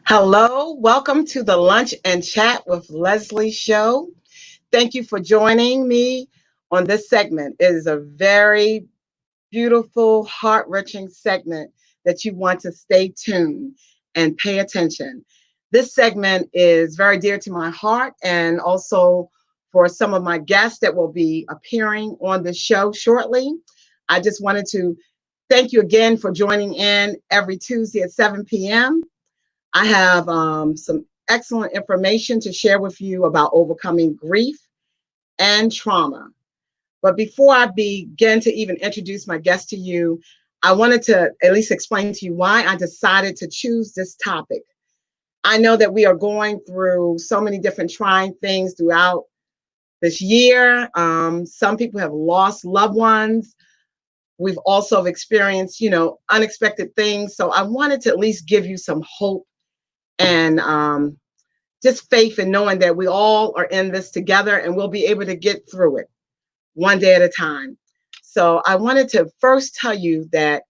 Hello, welcome to the Lunch and Chat with Leslie show. Thank you for joining me on this segment. It is a very beautiful, heart wrenching segment that you want to stay tuned and pay attention. This segment is very dear to my heart and also for some of my guests that will be appearing on the show shortly. I just wanted to thank you again for joining in every Tuesday at 7 p.m. I have some excellent information to share with you about overcoming grief and trauma. But before I begin to even introduce my guest to you, I wanted to at least explain to you why I decided to choose this topic. I know that we are going through so many different trying things throughout this year. Some people have lost loved ones. We've also experienced, unexpected things. So I wanted to at least give you some hope and just faith in knowing that we all are in this together and we'll be able to get through it one day at a time. So I wanted to first tell you that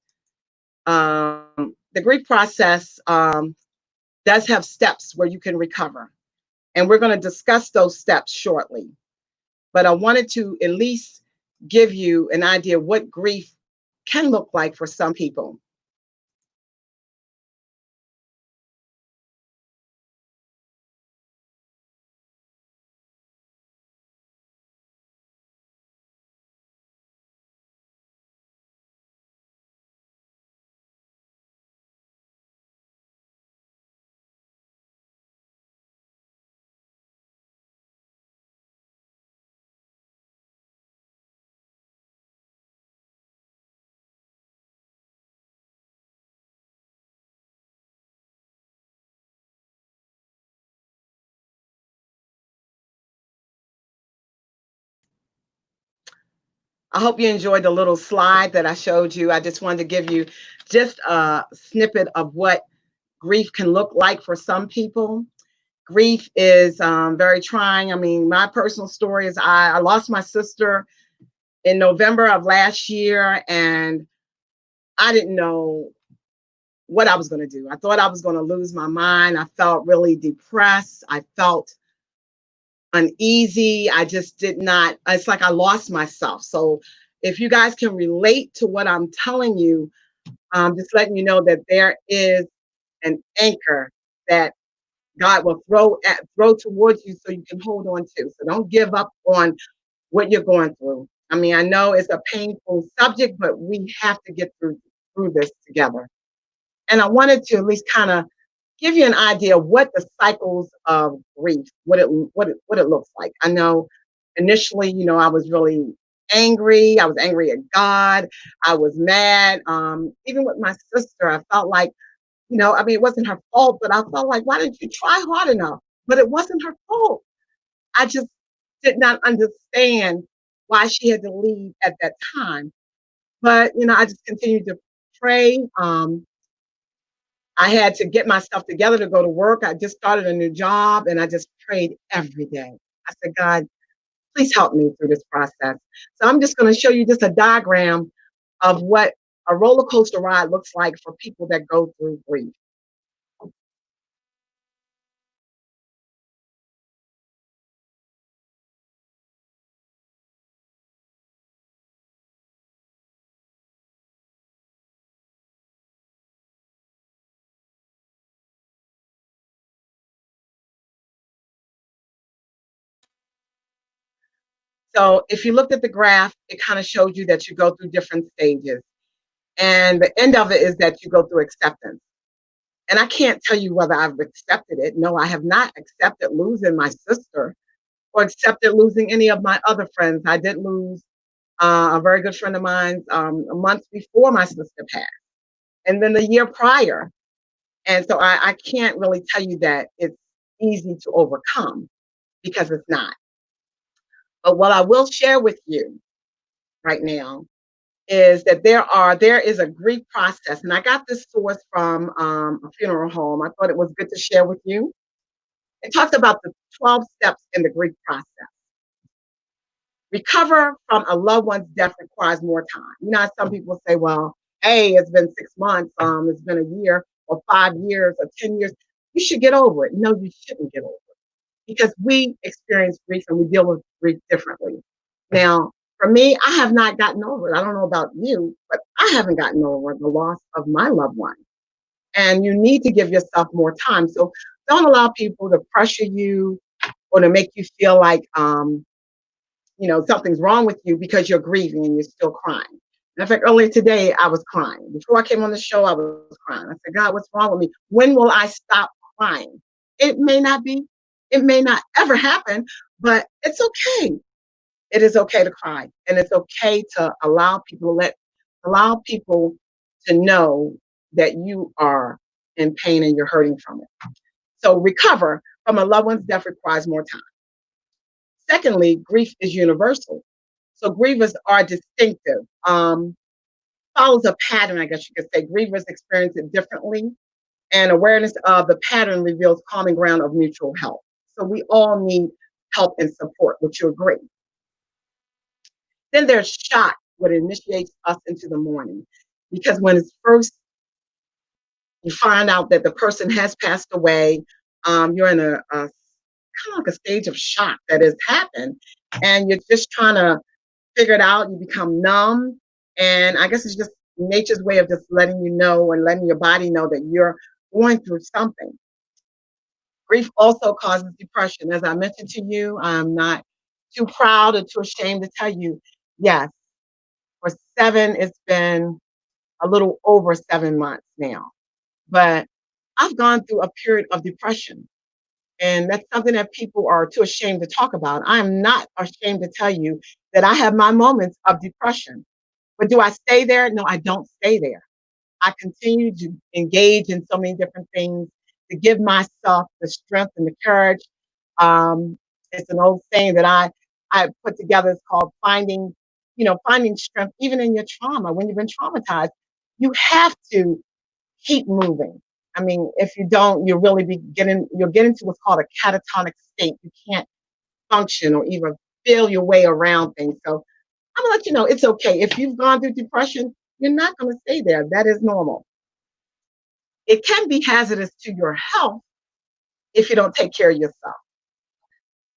the grief process does have steps where you can recover. And we're going to discuss those steps shortly. But I wanted to at least give you an idea of what grief can look like for some people. I hope you enjoyed the little slide that I showed you. I just wanted to give you just a snippet of what grief can look like for some people. Grief is very trying. I mean, my personal story is I lost my sister in November of last year, and I didn't know what I was going to do. I thought I was going to lose my mind. I felt really depressed. I felt uneasy. I just did not, it's like I lost myself. So if you guys can relate to what I'm telling you, just letting you know that there is an anchor that God will throw towards you so you can hold on to. So don't give up on what you're going through. I mean, I know it's a painful subject, but we have to get through this together. And I wanted to at least kind of give you an idea of what the cycles of grief, what it looks like. I know initially, I was really angry. I was angry at God. I was mad. Even with my sister, I felt like, I mean, it wasn't her fault, but I felt like, why didn't you try hard enough? But it wasn't her fault. I just did not understand why she had to leave at that time. But, I just continued to pray. I had to get myself together to go to work. I just started a new job and I just prayed every day. I said, God, please help me through this process. So I'm just going to show you just a diagram of what a roller coaster ride looks like for people that go through grief. So if you looked at the graph, it kind of showed you that you go through different stages. And the end of it is that you go through acceptance. And I can't tell you whether I've accepted it. No, I have not accepted losing my sister or accepted losing any of my other friends. I did lose a very good friend of mine a month before my sister passed, and then the year prior. And so I can't really tell you that it's easy to overcome because it's not. But what I will share with you right now is that there is a grief process, and I got this source from a funeral home. I thought it was good to share with you. It talks about the 12 steps in the grief process. Recover from a loved one's death requires more time. Some people say, well, hey, it's been 6 months, it's been a year. or 5 years or 10 years, you should get over it. No, you shouldn't get over it because we experience grief and we deal with grief differently. Now, for me, I have not gotten over it. I don't know about you, but I haven't gotten over the loss of my loved one. And you need to give yourself more time. So don't allow people to pressure you or to make you feel like something's wrong with you because you're grieving and you're still crying. In fact, earlier today I was crying. Before I came on the show, I was crying. I said, God, what's wrong with me? When will I stop crying? It may not be, it may not ever happen, but it's okay. It is okay to cry. And it's okay to allow people to know that you are in pain and you're hurting from it. So recover from a loved one's death requires more time. Secondly, grief is universal. So grievers are distinctive. Follows a pattern, I guess you could say. Grievers experience it differently, and awareness of the pattern reveals common ground of mutual help. So we all need help and support. Would you agree? Then there's shock, what initiates us into the mourning, because when it's first you find out that the person has passed away, you're in a kind of like a stage of shock that has happened, and you're just trying to figure it out. You become numb, and I guess it's just nature's way of just letting you know and letting your body know that you're going through something. Grief also causes depression. As I mentioned to you, I'm not too proud or too ashamed to tell you, yes, for it's been a little over 7 months now, but I've gone through a period of depression. And that's something that people are too ashamed to talk about. I am not ashamed to tell you that I have my moments of depression. But do I stay there? No, I don't stay there. I continue to engage in so many different things to give myself the strength and the courage. Um, it's an old saying that I put together. It's called finding strength even in your trauma. When you've been traumatized, you have to keep moving. I mean, if you don't, you'll get into what's called a catatonic state. You can't function or even feel your way around things. So I'm gonna let you know it's okay. If you've gone through depression, you're not gonna stay there. That is normal. It can be hazardous to your health if you don't take care of yourself.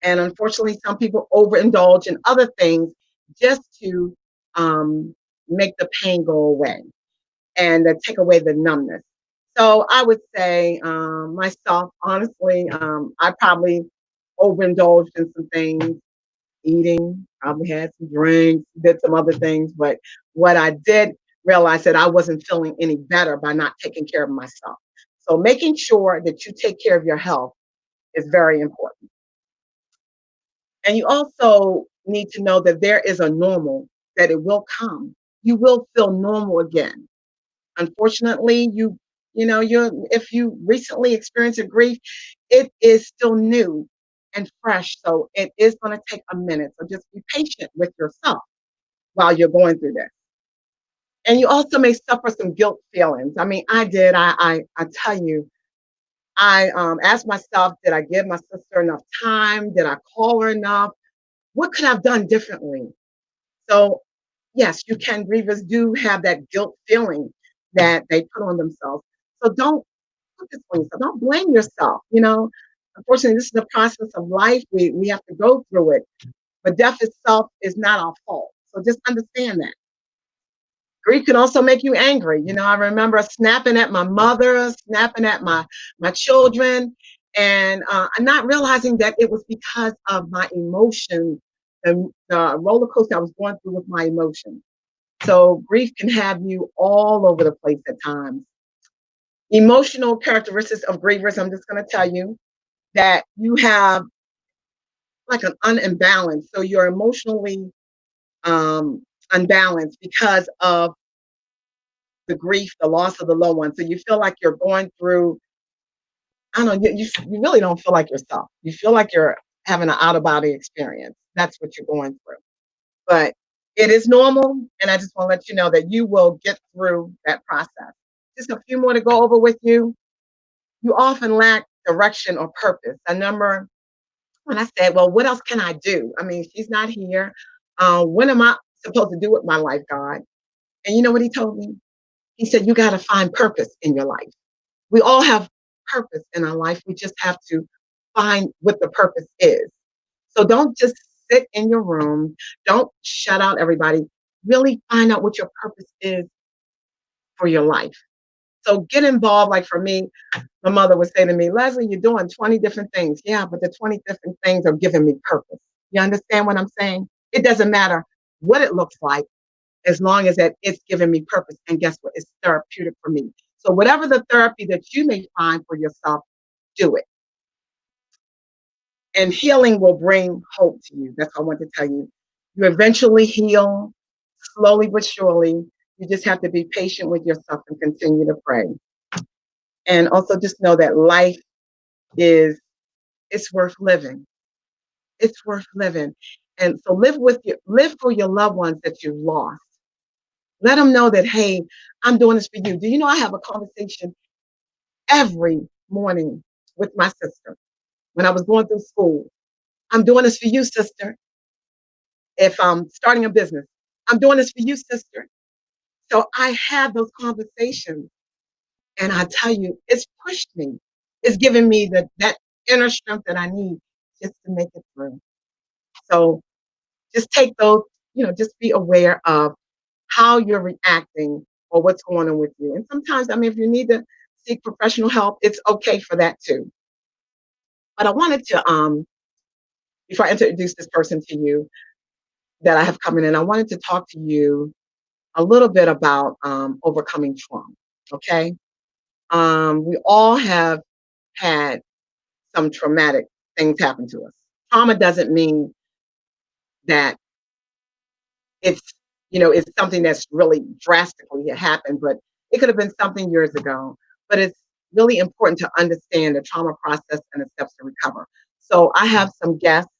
And unfortunately, some people overindulge in other things just to um, make the pain go away and take away the numbness. So I would say myself, honestly, I probably overindulged in some things, eating, probably had some drinks, did some other things. But what I did realize that I wasn't feeling any better by not taking care of myself. So making sure that you take care of your health is very important. And you also need to know that there is a normal, that it will come. You will feel normal again. Unfortunately, you're if you recently experienced a grief, it is still new and fresh. So it is going to take a minute. So just be patient with yourself while you're going through this. And you also may suffer some guilt feelings. I mean, I did. I tell you, I asked myself, did I give my sister enough time? Did I call her enough? What could I have done differently? So yes, you can. Grievers do have that guilt feeling that they put on themselves. So don't put this on yourself. Don't blame yourself. Unfortunately, this is the process of life. We have to go through it. But death itself is not our fault. So just understand that. Grief can also make you angry. I remember snapping at my mother, snapping at my children, and not realizing that it was because of my emotion, the roller coaster I was going through with my emotions. So grief can have you all over the place at times. Emotional characteristics of grievers, I'm just going to tell you that you have like an unimbalance. So you're emotionally um, unbalanced because of the grief, the loss of the loved one. So you feel like you're going through, I don't know, you really don't feel like yourself. You feel like you're having an out of body experience. That's what you're going through. But it is normal. And I just want to let you know that you will get through that process. Just a few more to go over with you. You often lack direction or purpose. I remember when I said, well, what else can I do? I mean, she's not here. What am I supposed to do with my life, God? And you know what he told me? He said, you got to find purpose in your life. We all have purpose in our life. We just have to find what the purpose is. So don't just sit in your room. Don't shut out everybody. Really find out what your purpose is for your life. So get involved. Like for me, my mother would say to me, Leslie, you're doing 20 different things. Yeah, but the 20 different things are giving me purpose. You understand what I'm saying? It doesn't matter what it looks like as long as that it's giving me purpose. And guess what? It's therapeutic for me. So whatever the therapy that you may find for yourself, do it. And healing will bring hope to you. That's what I want to tell you. You eventually heal slowly but surely. You just have to be patient with yourself and continue to pray. And also just know that life is it's worth living. It's worth living. And so live for your loved ones that you've lost. Let them know that, hey, I'm doing this for you. Do you know I have a conversation every morning with my sister when I was going through school? I'm doing this for you, sister. If I'm starting a business, I'm doing this for you, sister. So I have those conversations. And I tell you, it's pushed me. It's given me that inner strength that I need just to make it through. So just take those, just be aware of how you're reacting or what's going on with you. And sometimes, I mean, if you need to seek professional help, it's okay for that too. But I wanted to, before I introduce this person to you that I have coming in, I wanted to talk to you a little bit about overcoming trauma. Okay. We all have had some traumatic things happen to us. Trauma doesn't mean that it's it's something that's really drastically happened, but it could have been something years ago. But it's really important to understand the trauma process and the steps to recover. So I have some guests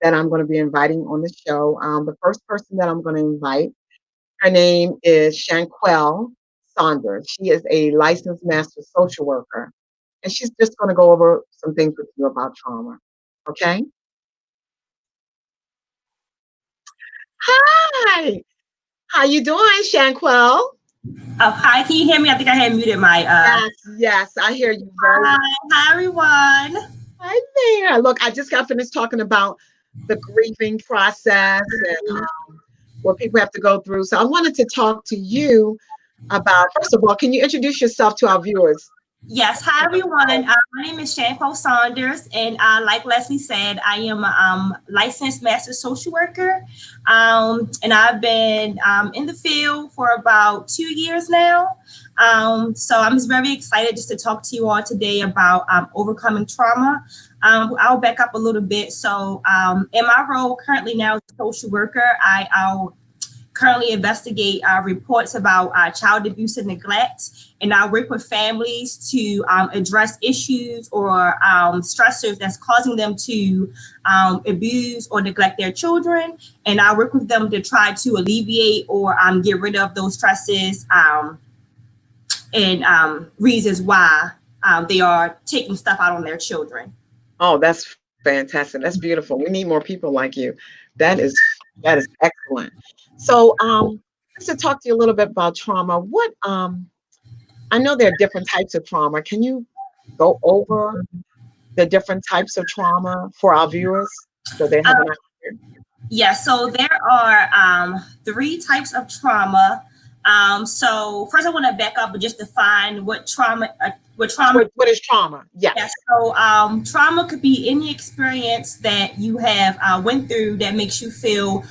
that I'm going to be inviting on the show. The first person that I'm going to invite, her name is Shanquelle Saunders. She is a licensed master social worker, and she's just going to go over some things with you about trauma. Okay? Hi. How you doing, Shanquelle? Oh, hi, can you hear me? I think I had muted my Yes, yes, I hear you very well. Hi everyone. Hi there. Look, I just got finished talking about the grieving process and what people have to go through. So I wanted to talk to you about, first of all, can you introduce yourself to our viewers? Yes, hi everyone. My name is Shanquelle Saunders, and like Leslie said, I am a licensed master social worker, and I've been in the field for about 2 years now. So I'm just very excited just to talk to you all today about overcoming trauma. I'll back up a little bit. So in my role currently now as a social worker, I'll currently investigate reports about child abuse and neglect, and I work with families to address issues or stressors that's causing them to abuse or neglect their children, and I work with them to try to alleviate or get rid of those stresses and reasons why they are taking stuff out on their children. Oh, that's fantastic. That's beautiful. We need more people like you. That is excellent. So, just to talk to you a little bit about trauma, what I know there are different types of trauma. Can you go over the different types of trauma for our viewers so they have an idea? Yeah, so there are 3 types of trauma. So first, I want to back up and just define what trauma. What is trauma? Yes. Yeah. So trauma could be any experience that you have went through that makes you feel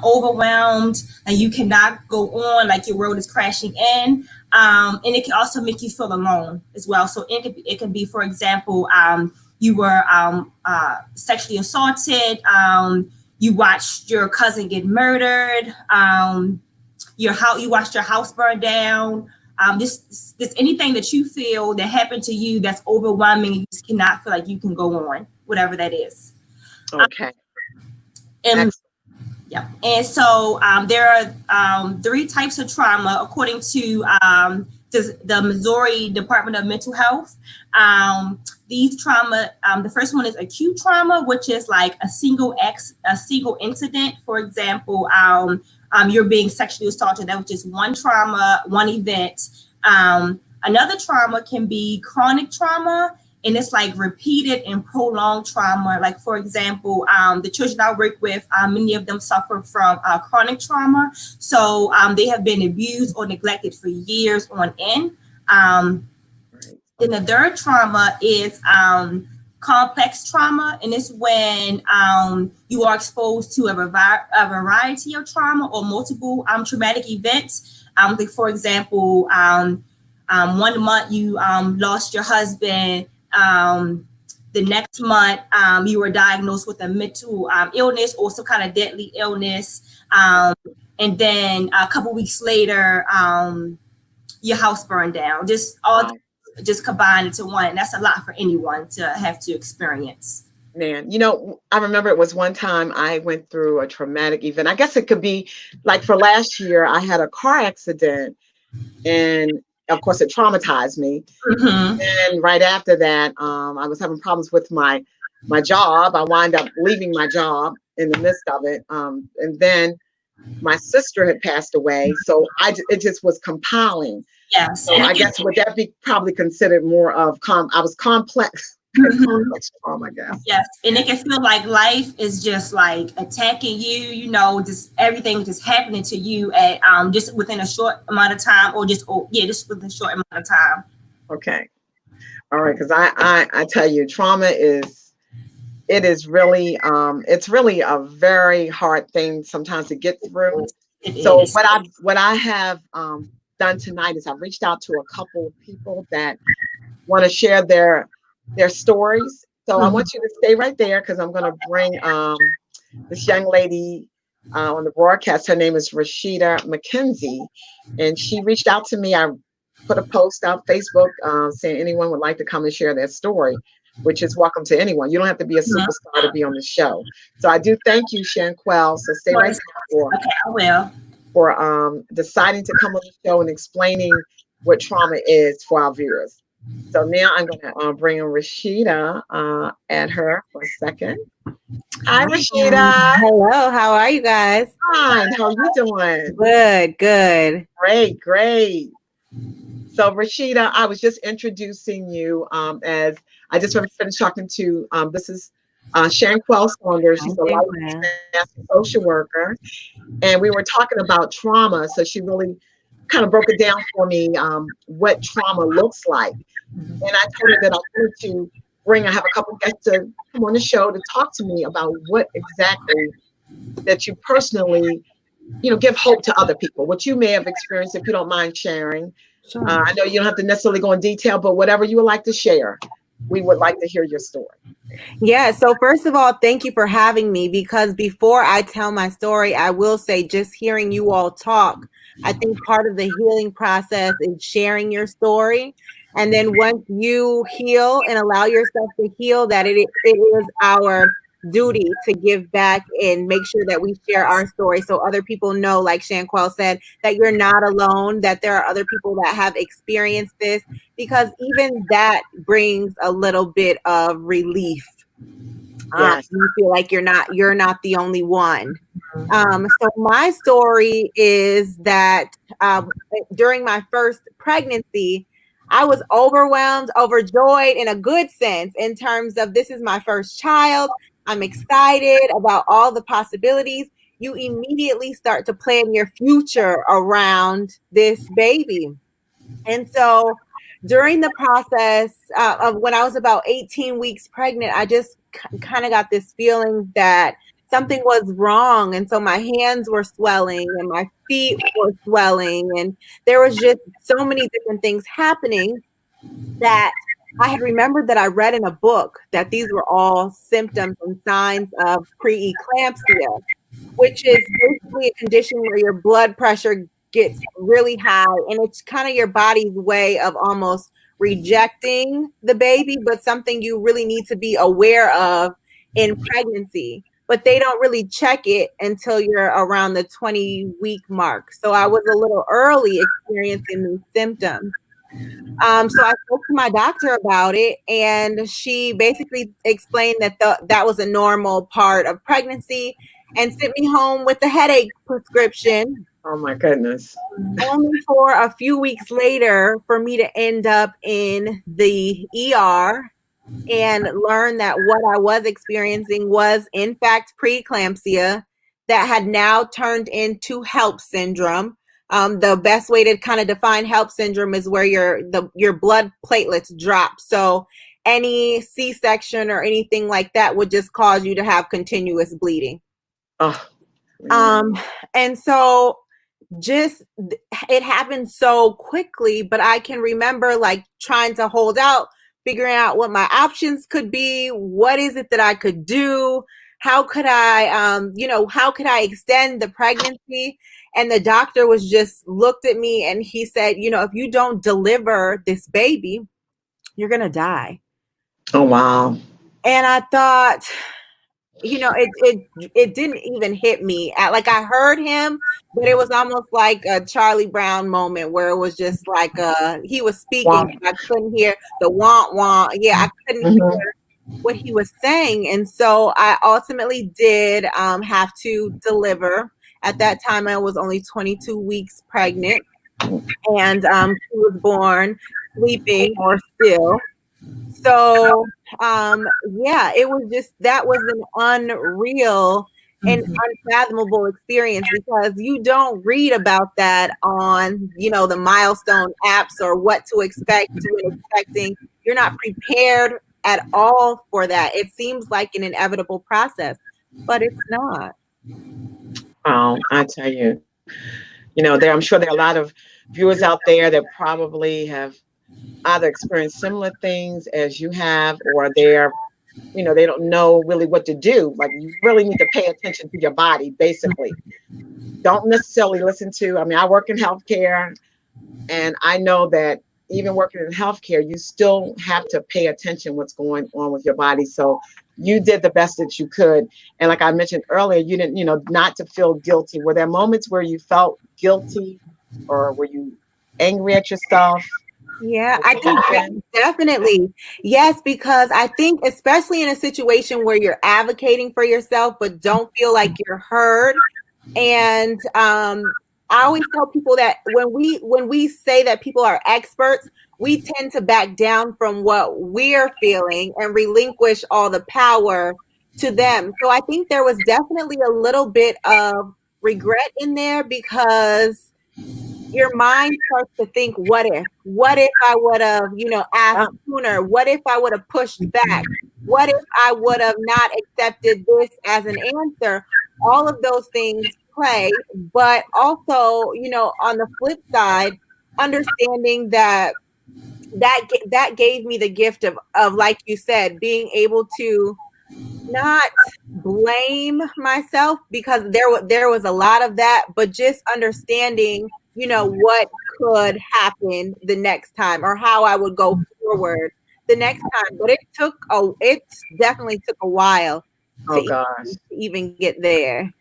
overwhelmed and you cannot go on, like your world is crashing in. And it can also make you feel alone as well. So it can be, for example, you were sexually assaulted. You watched your cousin get murdered. You watched your house burn down. This anything that you feel that happened to you that's overwhelming, you just cannot feel like you can go on, whatever that is. Okay. Yeah. And so there are 3 types of trauma according to the Missouri Department of Mental Health. These trauma, the first one is acute trauma, which is like a single incident. For example, you're being sexually assaulted. That was just one trauma, one event. Another trauma can be chronic trauma, and it's like repeated and prolonged trauma. Like, for example, the children I work with, many of them suffer from chronic trauma. So they have been abused or neglected for years on end. Then the third trauma is complex trauma, and it's when you are exposed to a variety of trauma or multiple traumatic events. Like, for example, 1 month you lost your husband. The next month you were diagnosed with a mental illness or some kind of deadly illness. And then a couple weeks later, your house burned down. Just all just combined into one. And that's a lot for anyone to have to experience. Man, I remember it was one time I went through a traumatic event. I guess it could be like for last year, I had a car accident, and of course it traumatized me. Mm-hmm. And right after that, I was having problems with my job. I wound up leaving my job in the midst of it. And then my sister had passed away. So it just was compiling. Yes. So I guess would that be probably considered more of I was complex. Complex trauma, I guess. Yes, and it can feel like life is just like attacking you, just everything just happening to you at just within a short amount of time, or just within a short amount of time. Okay. All right, because I tell you, trauma is really it's really a very hard thing sometimes to get through. So what I have done tonight is I've reached out to a couple of people that want to share their stories. So I want you to stay right there, because I'm going to bring this young lady on the broadcast. Her name is Rashida McKenzie, and she reached out to me. I put a post out Facebook saying anyone would like to come and share their story, which is welcome to anyone. You don't have to be a superstar to be on the show. So I do thank you, Shanquelle. So stay right there I will. For deciding to come on the show and explaining what trauma is for our viewers. So now I'm going to bring in Rashida, add her for a second. Hi, Rashida. Hello, how are you guys? Fine. How are you doing? Good. Great. So Rashida, I was just introducing you as I just finished talking to, this is Shanquelle Saunders. She's a licensed social worker. And we were talking about trauma. So she really kind of broke it down for me, what trauma looks like. And I told her that I wanted to I have a couple guests to come on the show to talk to me about what exactly that you personally, give hope to other people, what you may have experienced, if you don't mind sharing. Sure. I know you don't have to necessarily go in detail, but whatever you would like to share, we would like to hear your story. Yeah. So first of all, thank you for having me, because before I tell my story, I will say just hearing you all talk, I think part of the healing process is sharing your story. And then once you heal and allow yourself to heal, that it is our duty to give back and make sure that we share our story so other people know, like Shanquelle said, that you're not alone, that there are other people that have experienced this, because even that brings a little bit of relief. Yes. You feel like you're not the only one. So my story is that during my first pregnancy, I was overwhelmed, overjoyed in a good sense, in terms of this is my first child. I'm excited about all the possibilities. You immediately start to plan your future around this baby. And so during the process of when I was about 18 weeks pregnant, I just kind of got this feeling that something was wrong. And so my hands were swelling and my feet were swelling. And there was just so many different things happening that I had remembered that I read in a book that these were all symptoms and signs of preeclampsia, which is basically a condition where your blood pressure gets really high. And it's kind of your body's way of almost rejecting the baby, but something you really need to be aware of in pregnancy. But they don't really check it until you're around the 20-week mark. So I was a little early experiencing these symptoms. So I spoke to my doctor about it, and she basically explained that that was a normal part of pregnancy and sent me home with a headache prescription Oh my goodness. Only for a few weeks later for me to end up in the ER and learn that what I was experiencing was in fact preeclampsia that had now turned into HELLP syndrome. The best way to kind of define HELLP syndrome is where your blood platelets drop. So any C-section or anything like that would just cause you to have continuous bleeding. Oh, and so just it happened so quickly, but I can remember like trying to hold out, figuring out what my options could be. What is it that I could do? How could I, how could I extend the pregnancy? And the doctor was just looked at me and he said, if you don't deliver this baby, you're going to die. Oh, wow. And I thought, it didn't even hit me. Like I heard him, but it was almost like a Charlie Brown moment where it was just like he was speaking. Wow. I couldn't hear the wah wah. Yeah, I couldn't hear what he was saying, and so I ultimately did have to deliver. At that time, I was only 22 weeks pregnant, and she was born sleeping or still. So it was just, that was an unreal and unfathomable experience, because you don't read about that on the milestone apps or what to expect when expecting. You're not prepared at all for that. It seems like an inevitable process, but it's not. Oh, I tell you, I'm sure there are a lot of viewers out there that probably have either experienced similar things as you have, or they don't know really what to do. Like, you really need to pay attention to your body, basically. Don't necessarily listen to, I work in healthcare, and I know that even working in healthcare, you still have to pay attention what's going on with your body. So you did the best that you could. And like I mentioned earlier, you didn't, not to feel guilty. Were there moments where you felt guilty, or were you angry at yourself? Yeah, I think definitely. Yes, because I think especially in a situation where you're advocating for yourself, but don't feel like you're heard. And I always tell people that when we say that people are experts, we tend to back down from what we're feeling and relinquish all the power to them. So I think there was definitely a little bit of regret in there, because your mind starts to think, what if I would have, asked sooner? What if I would have pushed back? What if I would have not accepted this as an answer? All of those things play, but also, on the flip side, understanding that gave me the gift of, like you said, being able to not blame myself, because there was a lot of that, but just understanding, what could happen the next time, or how I would go forward the next time. But it definitely took a while to even get there.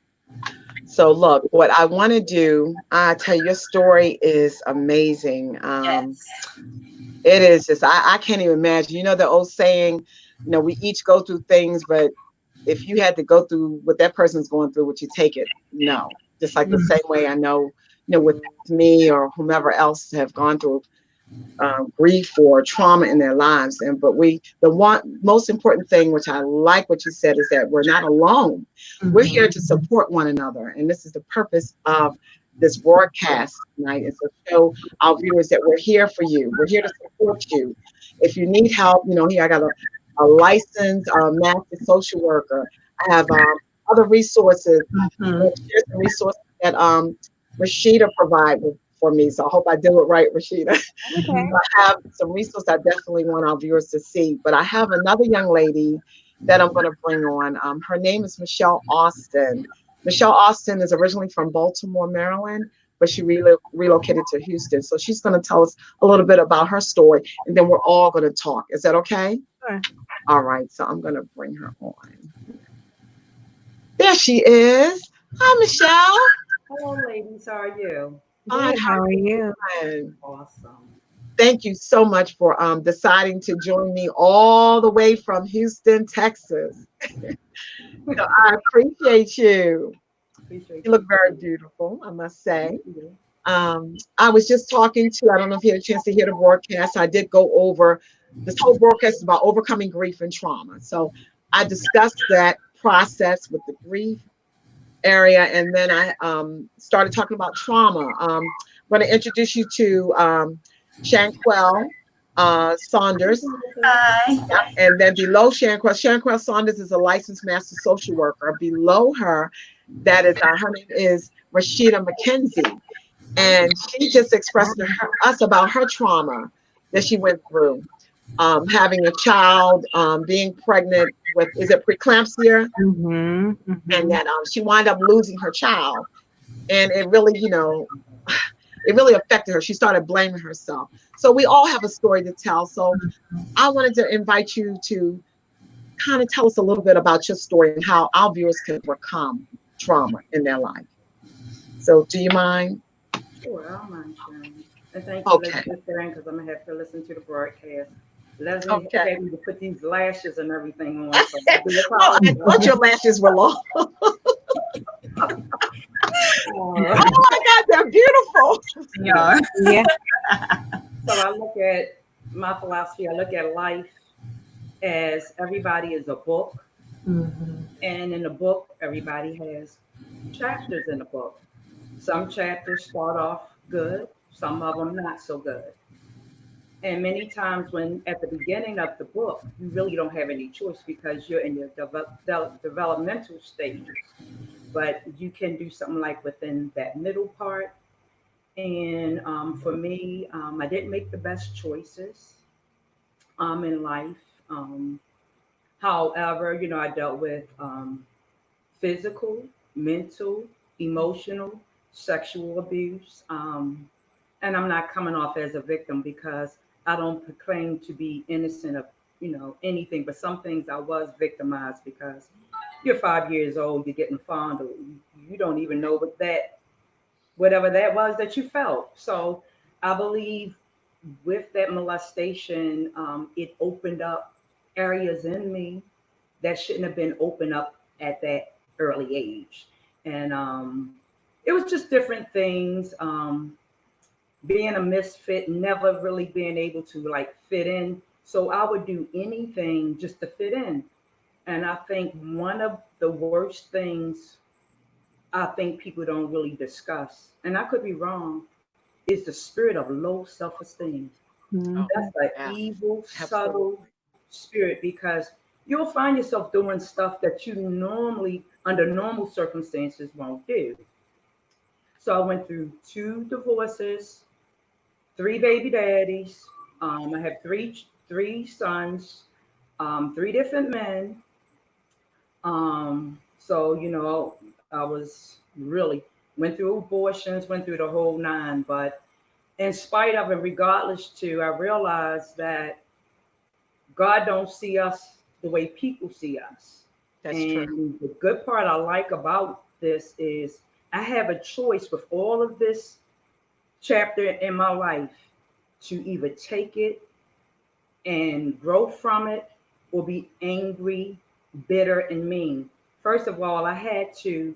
So look, what I want to do, I tell you, your story is amazing. Yes. It is just, I can't even imagine. The old saying, we each go through things, but if you had to go through what that person's going through, would you take it? No. Just like the same way I know, with me or whomever else have gone through grief or trauma in their lives. But the most important thing, which I like what you said, is that we're not alone. We're here to support one another. And this is the purpose of this broadcast tonight, is to show our viewers that we're here for you. We're here to support you. If you need help, here I got a licensed master social worker. I have other resources. Here's the resources that Rashida provided for me. So I hope I do it right, Rashida. Okay. I have some resources I definitely want our viewers to see. But I have another young lady that I'm going to bring on. Her name is Michelle Austin. Michelle Austin is originally from Baltimore, Maryland, but she relocated to Houston. So she's going to tell us a little bit about her story, and then we're all going to talk. Is that okay? Sure. All right. So I'm going to bring her on. There she is. Hi, Michelle. Hello, ladies. How are you? Good. How are you? Awesome. Thank you so much for deciding to join me all the way from Houston, Texas. So I appreciate you. Appreciate You look very beautiful, I must say. you. I was just talking to, I don't know if you had a chance to hear the broadcast. I did go over this whole broadcast is about overcoming grief and trauma. So I discussed that process with the grief area, and then I started talking about trauma. I'm going to introduce you to Shanquell Saunders. Hi. Yep. And then below Shanquell Saunders is a licensed master social worker. Below her, that is her name is Rashida McKenzie. And she just expressed to us about her trauma that she went through, having a child, being pregnant with, is it preeclampsia? And that she wound up losing her child. And it really, it really affected her. She started blaming herself. So we all have a story to tell. So I wanted to invite you to kind of tell us a little bit about your story and how our viewers can overcome trauma in their life. So do you mind? Sure, I don't mind sharing. And thank you, Okay. Leslie, for sharing, because I'm going to have to listen to the broadcast. Leslie Okay. had me to put these lashes and everything on. So I do Well, I apologize. thought your lashes were long. Oh my God, they're beautiful. Yeah. Yeah. So I look at my philosophy, I look at life as everybody is a book. And in the book, everybody has chapters in the book. Some chapters start off good, some of them not so good. And many times when at the beginning of the book, you really don't have any choice because you're in your developmental stages. But you can do something like within that middle part. And for me, I didn't make the best choices in life. However, I dealt with physical, mental, emotional, sexual abuse. And I'm not coming off as a victim because I don't proclaim to be innocent of, anything, but some things I was victimized because you're 5 years old, you're getting fondled. You don't even know whatever that was that you felt. So I believe with that molestation, it opened up areas in me that shouldn't have been opened up at that early age. And it was just different things. Being a misfit, never really being able to like fit in. So I would do anything just to fit in. And I think one of the worst things I think people don't really discuss, and I could be wrong, is the spirit of low self-esteem. Oh, That's an yeah, evil, absolutely. subtle spirit because you'll find yourself doing stuff that you normally, under normal circumstances, won't do. So I went through 2 divorces, 3 baby daddies. I have three sons, 3 different men. So I was really went through abortions, went through the whole nine. But in spite of and regardless to, I realized that God don't see us the way people see us. That's true. And the good part I like about this is I have a choice with all of this chapter in my life to either take it and grow from it or be angry, bitter, and mean. First of all, I had to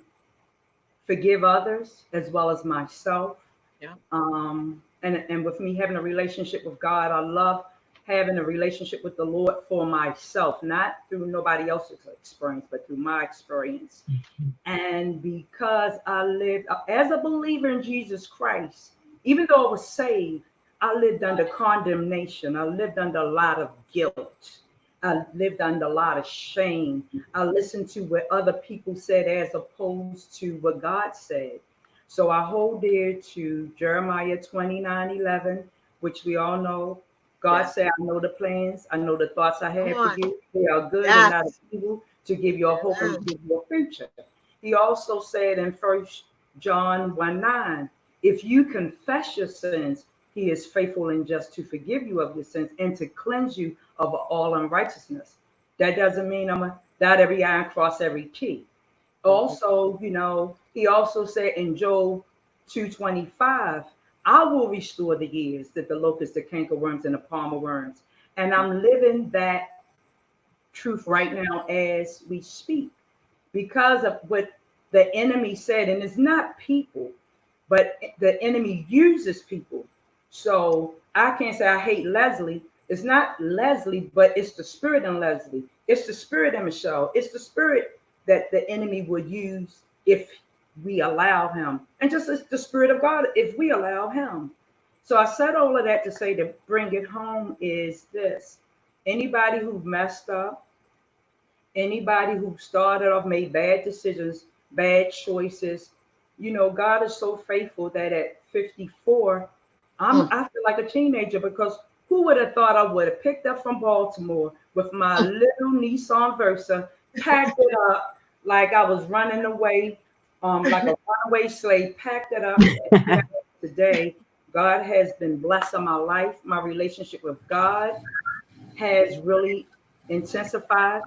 forgive others as well as myself. Yeah. And with me having a relationship with God, I love having a relationship with the Lord for myself, not through nobody else's experience, but through my experience. And because I lived as a believer in Jesus Christ, even though I was saved, I lived under condemnation. I lived under a lot of guilt. I lived under a lot of shame. I listened to what other people said as opposed to what God said. So I hold dear to Jeremiah 29:11, which we all know. God Yes. said, I know the plans, I know the thoughts I Come have for on. you. They are good and Yes. not of evil, to give you a hope and to give you a future. He also said in 1 John 1:9, if you confess your sins, he is faithful and just to forgive you of your sins and to cleanse you of all unrighteousness. That doesn't mean I'm a dot every I and cross every T. Also, he also said in Job 2:25, I will restore the years that the locust, the cankerworms, and the palmer worms. And I'm living that truth right now as we speak because of what the enemy said, and it's not people, but the enemy uses people. So I can't say I hate Leslie. It's not Leslie, but it's the spirit in Leslie. It's the spirit in Michelle. It's the spirit that the enemy would use if we allow him. And just it's the spirit of God if we allow him. So I said all of that to say, to bring it home is this. Anybody who messed up, anybody who started off, made bad decisions, bad choices, you know, God is so faithful that at 54, I feel like a teenager, because who would have thought I would have picked up from Baltimore with my little Nissan Versa, packed it up like I was running away, like a runaway slave, packed it up. Today, God has been blessing my life. My relationship with God has really intensified.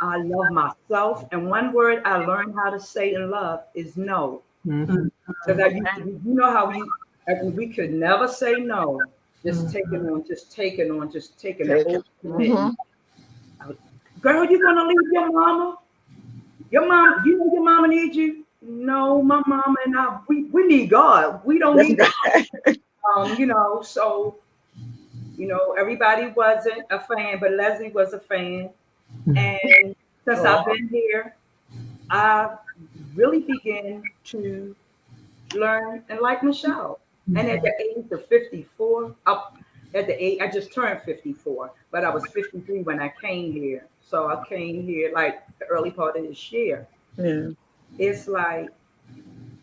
I love myself. And one word I learned how to say in love is no. Because you know how we could never say no. Just taking on, just taking on, just taking it. Girl, you gonna leave your mama? Your mom, you know your mama needs you? No, my mama and I, we need God. We don't need God. You know, so, you know, everybody wasn't a fan, but Leslie was a fan. And since I've been here, I really began to learn and like Michelle. And at the age of 54, I just turned 54, but I was 53 when I came here. So I came here like the early part of this year. Yeah. It's like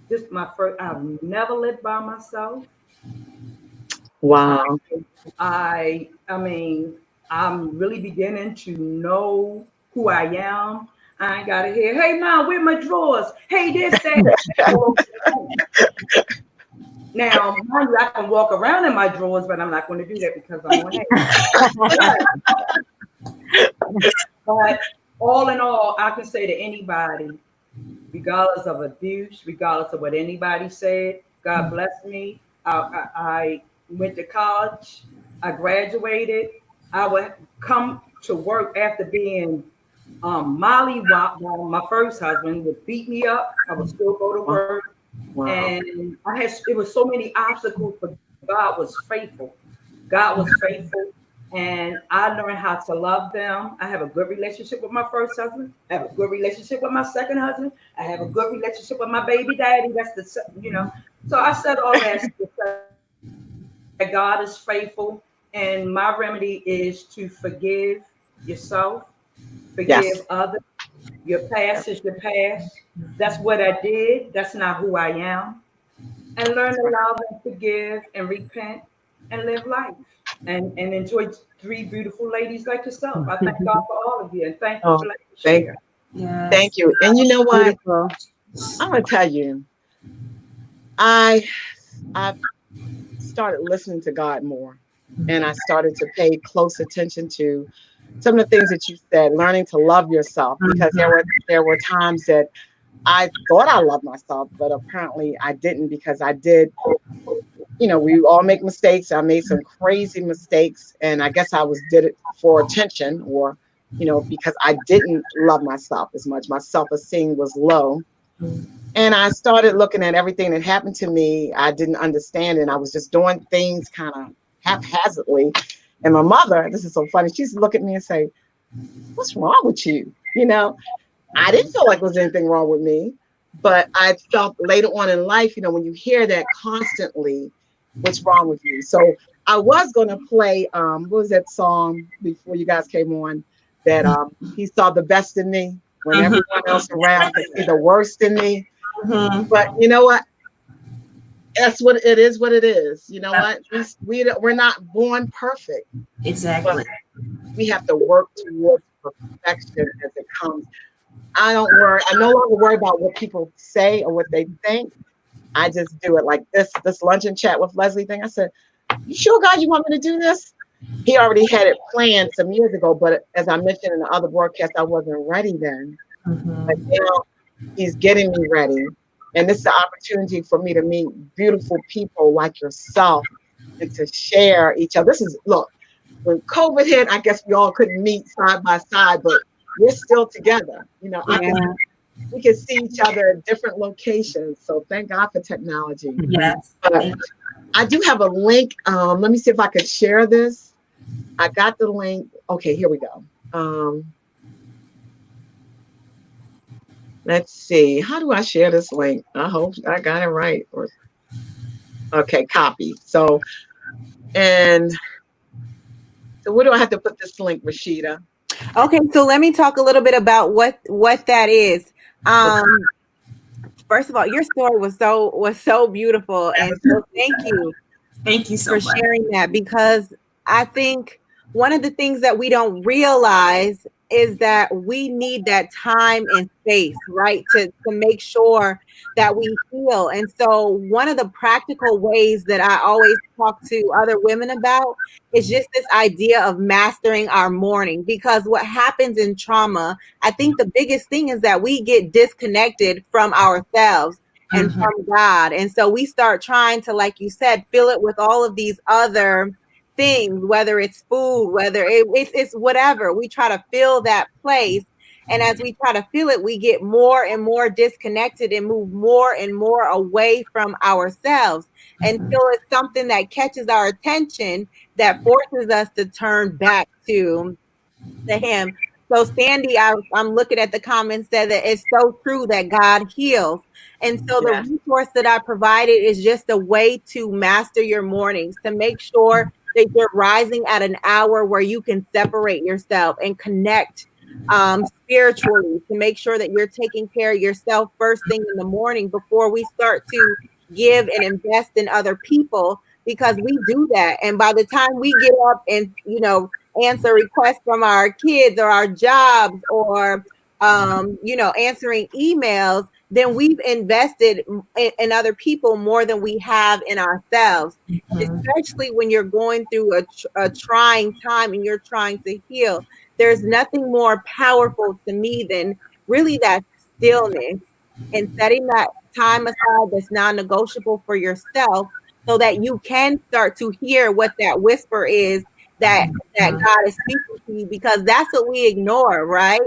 this my first. I've never lived by myself. Wow. I mean, I'm really beginning to know who I am. I ain't gotta hear, hey mom, where my drawers? Hey, this, that. Now, mind you, I can walk around in my drawers, but I'm not going to do that because I'm on air. But all in all, I can say to anybody, regardless of abuse, regardless of what anybody said, God bless me. I went to college. I graduated. I would come to work after being mollywopped by my first husband, would beat me up. I would still go to work. Wow. And it was so many obstacles, but God was faithful. God was faithful. And I learned how to love them. I have a good relationship with my first husband. I have a good relationship with my second husband. I have a good relationship with my baby daddy. That's the, you know. So I said all that to say that God is faithful. And my remedy is to forgive yourself, forgive others. Your past is your past. That's what I did. That's not who I am. And learn to love and forgive and repent and live life and enjoy three beautiful ladies like yourself. I thank God for all of you, and thank you for letting me share. Yes. Thank you. And you know what? I'm gonna tell you, I've started listening to God more, and I started to pay close attention to some of the things that you said, learning to love yourself, because there were times that I thought I loved myself, but apparently I didn't, because I did, you know, we all make mistakes. I made some crazy mistakes, and I guess I did it for attention, or, you know, because I didn't love myself as much. My self-esteem was low. And I started looking at everything that happened to me. I didn't understand, and I was just doing things kind of haphazardly. And my mother, this is so funny, she's look at me and say, what's wrong with you? You know, I didn't feel like there was anything wrong with me, but I felt later on in life, you know, when you hear that constantly, what's wrong with you? So I was going to play, what was that song before you guys came on, that he saw the best in me when everyone else around could see the worst in me. But you know what? That's what it is. What it is. You know what? We're not born perfect. Exactly. We have to work towards perfection as it comes. I don't worry. I no longer worry about what people say or what they think. I just do it like this lunch and chat with Leslie thing. I said, you sure, God, you want me to do this? He already had it planned some years ago, but as I mentioned in the other broadcast, I wasn't ready then. But now he's getting me ready. And this is an opportunity for me to meet beautiful people like yourself and to share each other. Look, when COVID hit, I guess we all couldn't meet side by side, but we're still together. You know, we can see each other at different locations. So thank God for technology. Yes. But I do have a link. Let me see if I could share this. I got the link. Okay, here we go. Let's see. How do I share this link? I hope I got it right. Okay, copy. So, and so where do I have to put this link, Rashida? Okay, so let me talk a little bit about what that is. First of all, your story was so beautiful, and so thank you so for much. sharing that, because I think one of the things that we don't realize is that we need that time and space, right, to make sure that we heal. And so one of the practical ways that I always talk to other women about is just this idea of mastering our morning, because what happens in trauma, I think the biggest thing is that we get disconnected from ourselves and from God. And so we start trying to, like you said, fill it with all of these other things, whether it's food, whether it's whatever. We try to fill that place. And as we try to fill it, we get more and more disconnected and move more and more away from ourselves until it's something that catches our attention that forces us to turn back to Him. So Sandy, I'm looking at the comments, said that it's so true that God heals. And so the resource that I provided is just a way to master your mornings, to make sure that you're rising at an hour where you can separate yourself and connect spiritually, to make sure that you're taking care of yourself first thing in the morning before we start to give and invest in other people, because we do that. And by the time we get up and, answer requests from our kids or our jobs or, answering emails, then we've invested in other people more than we have in ourselves, especially when you're going through a trying time and you're trying to heal. There's nothing more powerful to me than really that stillness and setting that time aside that's non-negotiable for yourself, so that you can start to hear what that whisper is that God is speaking to you, because that's what we ignore, right?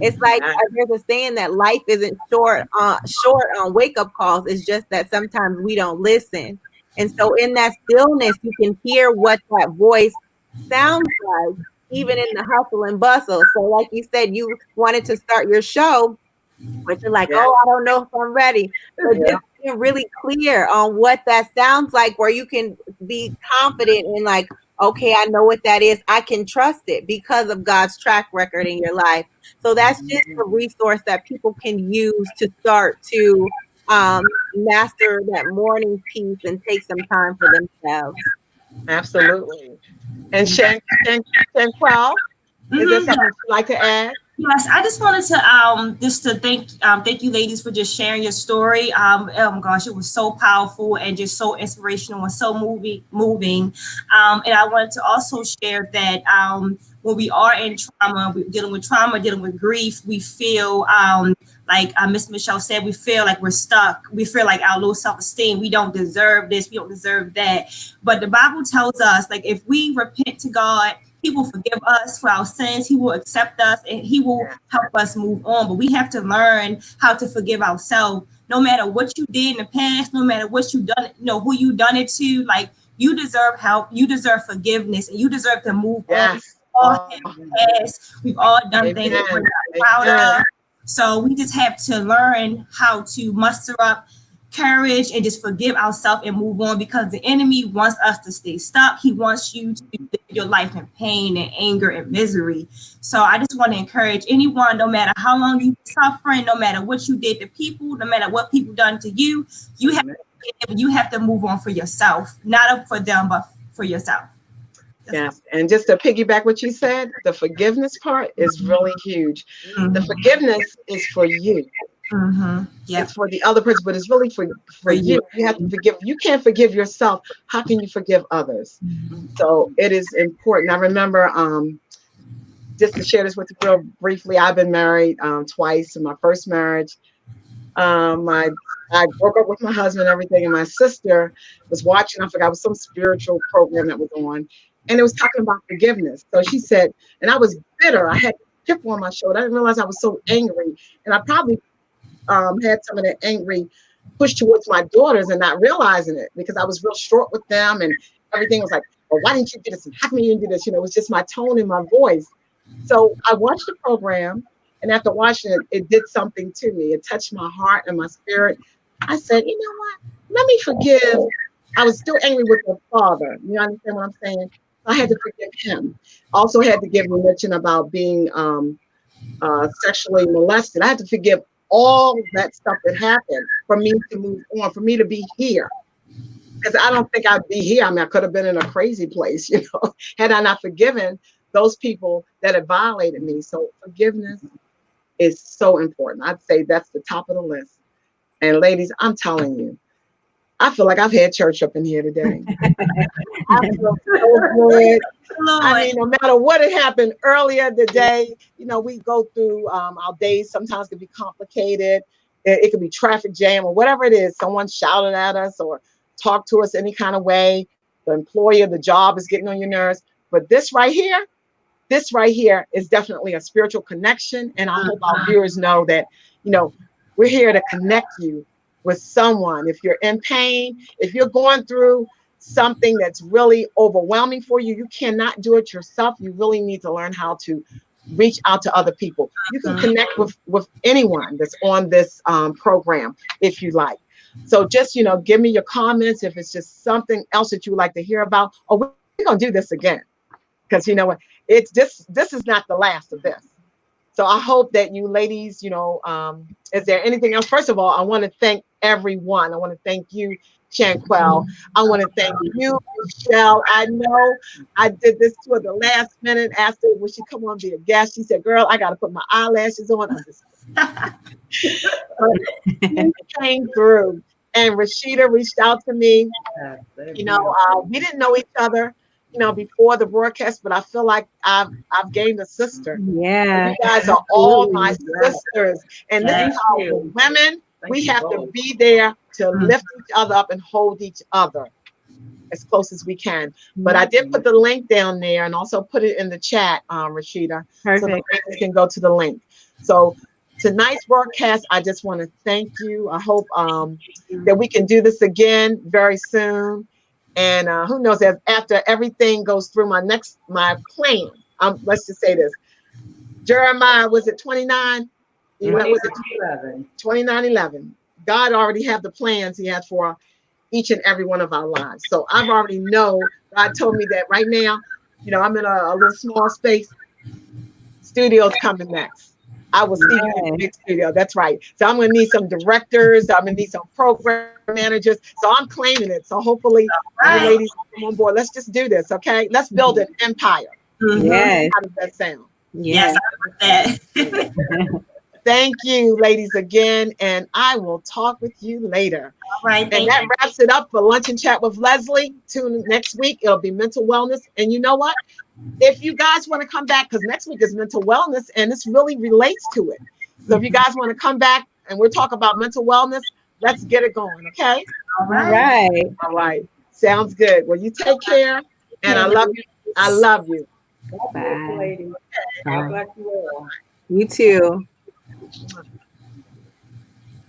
It's like there's a saying that life isn't short on wake-up calls. It's just that sometimes we don't listen. And so in that stillness, you can hear what that voice sounds like, even in the hustle and bustle. So like you said, you wanted to start your show, but you're like, oh, I don't know if I'm ready. But just being really clear on what that sounds like, where you can be confident in, like, okay, I know what that is. I can trust it because of God's track record in your life. So that's just a resource that people can use to start to master that morning piece and take some time for themselves. Absolutely. And Shanquelle, is there something you'd like to add? Yes, I just wanted to thank you ladies for just sharing your story. Oh my gosh, it was so powerful and just so inspirational and so moving. And I wanted to also share that when we are in trauma, dealing with grief, we feel like Miss Michelle said, we feel like we're stuck. We feel like our low self-esteem. We don't deserve this. We don't deserve that. But the Bible tells us, like, if we repent to God, He will forgive us for our sins. He will accept us and He will help us move on. But we have to learn how to forgive ourselves. No matter what you did in the past, no matter what you done, who you done it to, like, you deserve help. You deserve forgiveness, and you deserve to move on. We've all done things that we're not proud of. So we just have to learn how to muster up courage and just forgive ourselves and move on, because the enemy wants us to stay stuck. He wants you to live your life in pain and anger and misery. So I just want to encourage anyone, no matter how long you've been suffering, no matter what you did to people, no matter what people done to you, you have to move on for yourself, not for them, but for yourself. Yes, and just to piggyback what you said, the forgiveness part is really huge. The forgiveness is for you. It's for the other person, but it's really for you. You have to forgive. You can't forgive yourself. How can you forgive others? So it is important. I remember, just to share this with you real briefly, I've been married twice. In my first marriage, I broke up with my husband and everything, and my sister was watching, I forgot, it was some spiritual program that was on, and it was talking about forgiveness. So she said, and I was bitter. I had a chip on my shoulder. I didn't realize I was so angry. And I probably had some of that angry push towards my daughters and not realizing it because I was real short with them and everything was like, well, why didn't you do this? And how come you didn't do this? You know, it was just my tone and my voice. So I watched the program, and after watching it, it did something to me. It touched my heart and my spirit. I said, you know what? Let me forgive. I was still angry with the father. You understand what I'm saying? I had to forgive him. Also had to give religion about being sexually molested. I had to forgive all that stuff that happened for me to move on, for me to be here. Because I don't think I'd be here. I mean, I could have been in a crazy place, you know, had I not forgiven those people that had violated me. So forgiveness is so important. I'd say that's the top of the list. And ladies, I'm telling you, I feel like I've had church up in here today. I feel so good. I mean, no matter what had happened earlier today, you know, we go through our days. Sometimes can be complicated. It could be traffic jam or whatever it is. Someone shouted at us or talked to us any kind of way. The employer, the job is getting on your nerves. But this right here is definitely a spiritual connection. And I hope our viewers know that, you know, we're here to connect you with someone. If you're in pain, if you're going through something that's really overwhelming for you, you cannot do it yourself. You really need to learn how to reach out to other people. You can connect with anyone that's on this program if you like. So just, you know, give me your comments if it's just something else that you would like to hear about. Oh, we're going to do this again. Because you know what, it's this is not the last of this. So I hope that you ladies, you know, is there anything else? First of all, I want to thank everyone. I want to thank you, Shanquelle. I want to thank you, Michelle. I know I did this to her the last minute, asked her, would she come on be a guest? She said, girl, I got to put my eyelashes on. She came through. And Rashida reached out to me. You know, we didn't know each other, you know, before the broadcast, but I feel like I've gained a sister. Yeah. You guys are all my sisters. And this is how women, we have to be there to lift each other up and hold each other as close as we can. But I did put the link down there and also put it in the chat, Rashida. Perfect. So that you can go to the link. So tonight's broadcast, I just want to thank you. I hope that we can do this again very soon. And who knows, after everything goes through my plan, let's just say this. Jeremiah, was it 29? 29:11. God already had the plans he had for each and every one of our lives. So I've already know, God told me that right now, you know, I'm in a little small space. Studio's coming next. I will see you in the big studio. That's right. So I'm going to need some directors. I'm going to need some program managers. So I'm claiming it. So hopefully you ladies come on board. Let's just do this, okay? Let's build an empire. Yes. How does that sound? Yes. I like that. Thank you, ladies, again. And I will talk with you later. All right. And that wraps it up for Lunch and Chat with Leslie. Tune next week. It'll be mental wellness. And you know what? If you guys want to come back, because next week is mental wellness and this really relates to it. So if you guys want to come back and we'll talk about mental wellness, let's get it going, okay? All right. All right. Sounds good. Well, you take care. And I love you. I love you. Bye. God bless you all. You too.